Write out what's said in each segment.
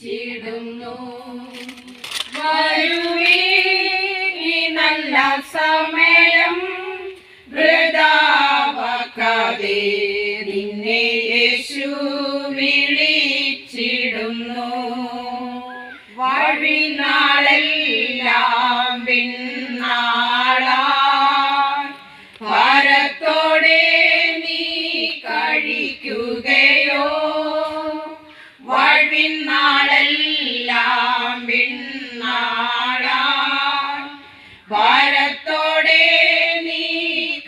വിളിച്ചിടുന്നു. വരുവീനി നല്ല സമയം വൃഥാവാക്കാതെ നിന്നെ യേശു വിളിച്ചിടുന്നു. വഴിനാളെല്ലാം പിന്നാളാൻ ഭാരത്തോടെ നീ കഴിക്കുകയോ? വഴിനാളെല്ലാം പിന്നാളാൻ ഭാരത്തോടെ നീ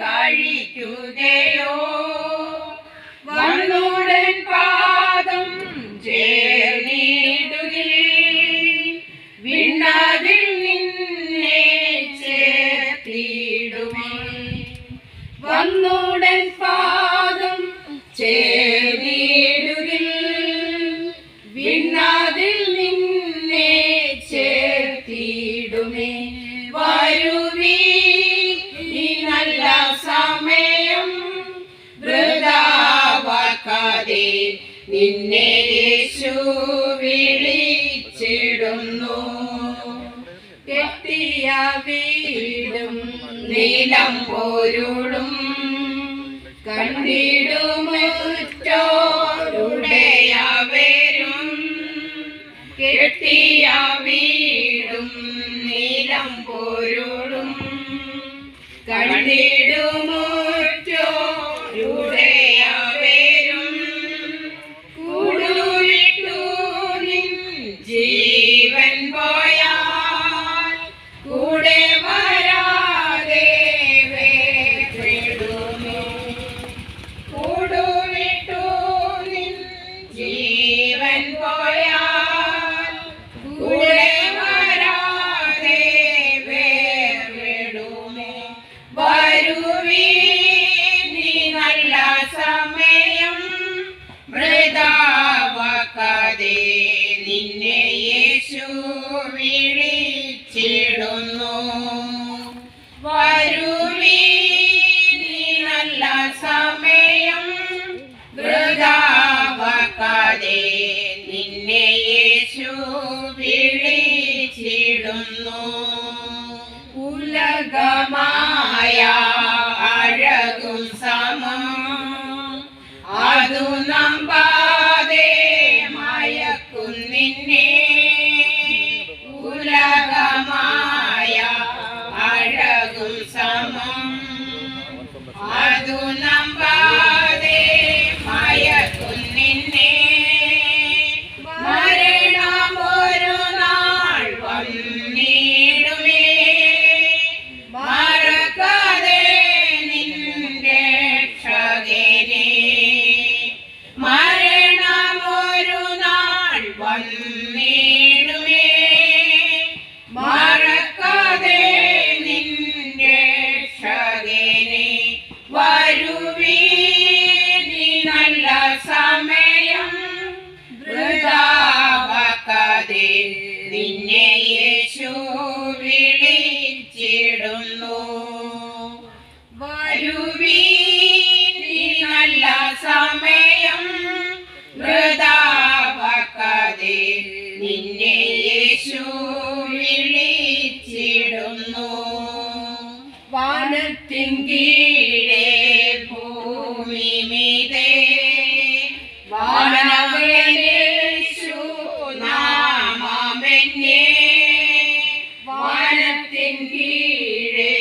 കഴിക്കുകയോ? വന്നുടൻ പാദം ചേർന്നിടുകിൽ വിണ്ണതിൽ നിന്നെ ചേർത്തിടുമേ. വന്നുടൻ പാദം ചേർന്നിടുകിൽ വിണ്ണതിൽ നിന്നെ ചേർത്തിടുമേ. വരുവീനി നല്ല സമയം വൃഥാവാക്കാതെ നിന്നെ യേശു വിളിച്ചിടുന്നു. കെട്ടിയ വീടും നിലം പോരുളും കണ്ടിടുമുറ്റോരുടെയവരും. കെട്ടിയ വീടും നിലം പോരുളും കണ്ടിടുമുറ്റോരുടെയവരും. കൂടുവിട്ടു നിൻ ജീവൻ പോയാൽ കൂടെ വരാതെ വേർപെടുമേ. കൂടുവിട്ടു നിൻ ജീവൻ പോയാൽ കൂടെ വരാതെ വേർപെടുമേ. വരുവീനി നല്ല സമയം വൃഥാവാക്കാതെ നിന്നെ യേശു വിളിച്ചിടുന്നു. വരുവീനി നല്ല സമയം വൃഥാവാക്കാതെ നിന്നെ യേശു വിളിച്ചിടുന്നു. ഉലകമായ അഴകും സമം അതു നമ്പാതെ മയക്കും നിന്നെ. ഉലകമായ അഴകും സമം അതു നമ്പാതെ മയക്കും നിന്നെ. മരണമൊരു നാൾ വന്നിടുമേ. മറക്കാതെ നിന്റെ രക്ഷകനെ. മരണമൊരു നാൾ വന്നിടുമേ. മറക്കാതെ നിന്റെ രക്ഷകനെ. വരുവീനി നല്ല സമയം വൃഥാവാക്കാതെ നിന്നെ യേശു വിളിച്ചിടുന്നു. വരുവീനി നല്ല സമയം വൃഥാവാക്കാതെ നിന്നെ യേശു വിളിച്ചിടുന്നു. വാനത്തിൻ കീഴേ ഭൂമി മീതെ വാനവനേശു നാമമെന്നേ. വാനത്തിൻ കീഴേ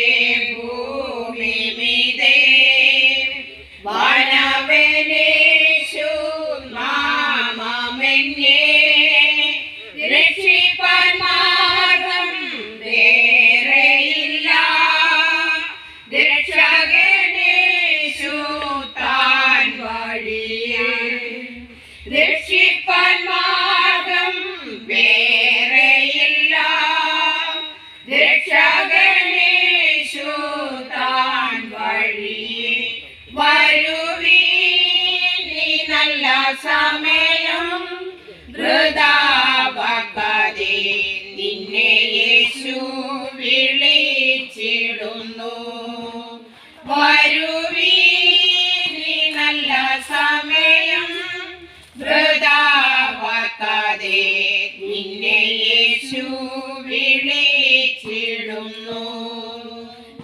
ഭൂമി മീതെ വാനവനേശു നാമമെന്നേ. രക്ഷിപ്പാൻ മാർഗം വേറെയില്ല. രക്ഷകനേശു താൻ വഴിയേ. രക്ഷിപ്പാൻ മാർഗം വേറെയില്ല. രക്ഷകനേശു താൻ വഴിയേ. വരുവീനി നല്ല സമയം വൃഥാവാക്കാതെ നിന്നെ യേശു വിളിച്ചിടുന്നു. വരുവീനി നല്ല സമയം വൃഥാവാക്കാതെ നിന്നെ യേശു വിളിച്ചിടുന്നു.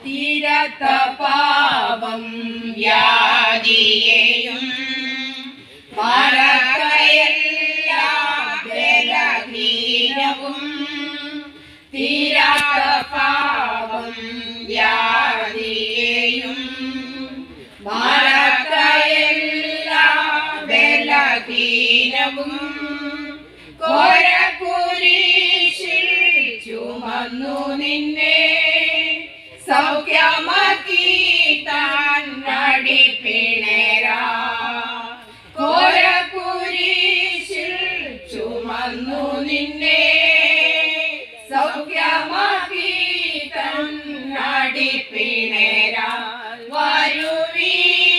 തീരാത്ത പാപം വ്യാധിയെയും മറക്കയെല്ലാ ബലഹീനവും തീരാത്ത പാപം വ്യാധിയെയും മറക്കയെല്ലാ ബലഹീനവും കോരക്കുരിശിൽ ചുമന്നു നിന്നെ സൗഖ്യമാക്കി താൻ നടിപ്പിണരാ. കോരക്കുരിശിൽ ചുമന്നു നിന്നെ സൗഖ്യമാക്കി താൻ നടിപ്പിണരാ. വരുവീനി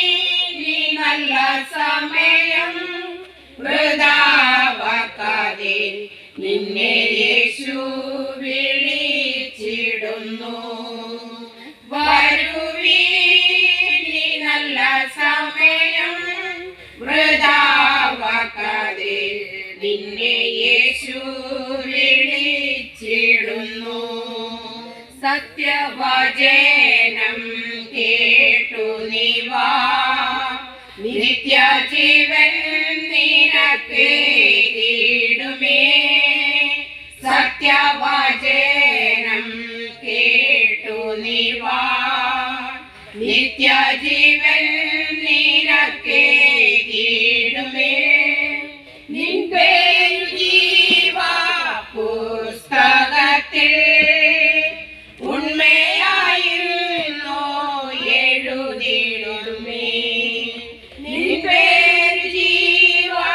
നല്ല സമയം വൃഥാവാക്കാതെ നിന്നെ യേശു വിളിച്ചിടുന്നു. വരുവീനി നല്ല സമയം വൃഥാവാക്കാതെ നിന്നെ യേശു വിളിച്ചിടുന്നു. സത്യവചനം കേട്ടു നീ വാ, നിത്യജീവൻ നിനക്കേകിടുമേ. സത്യവചനം കേട്ടു നീ വാ, നിത്യജീവൻ നിനക്കേകിടുമേ. നിൻ പേരു ജീവാ പുസ്തകത്തിൽ ഉണ്മയായിരുന്നോ എഴുതിടുമേ. നിൻ പേരു ജീവാ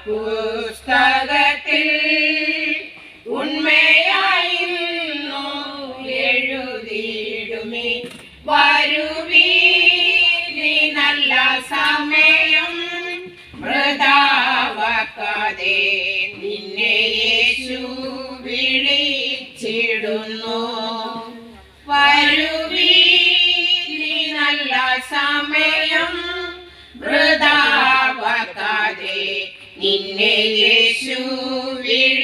പുസ്തകത്തിൽ ഉണ്മയായിരുന്നോ എഴുതിടുമേ. വരുവീനി നല്ല സമയം വൃഥാവാക്കാതെ നിന്നെ യേശു വിളിച്ചിടുന്നു. വരുവീനി നല്ല സമയം വൃഥാവാക്കാതെ നിന്നെ യേശു വിളിച്ചിടുന്നു.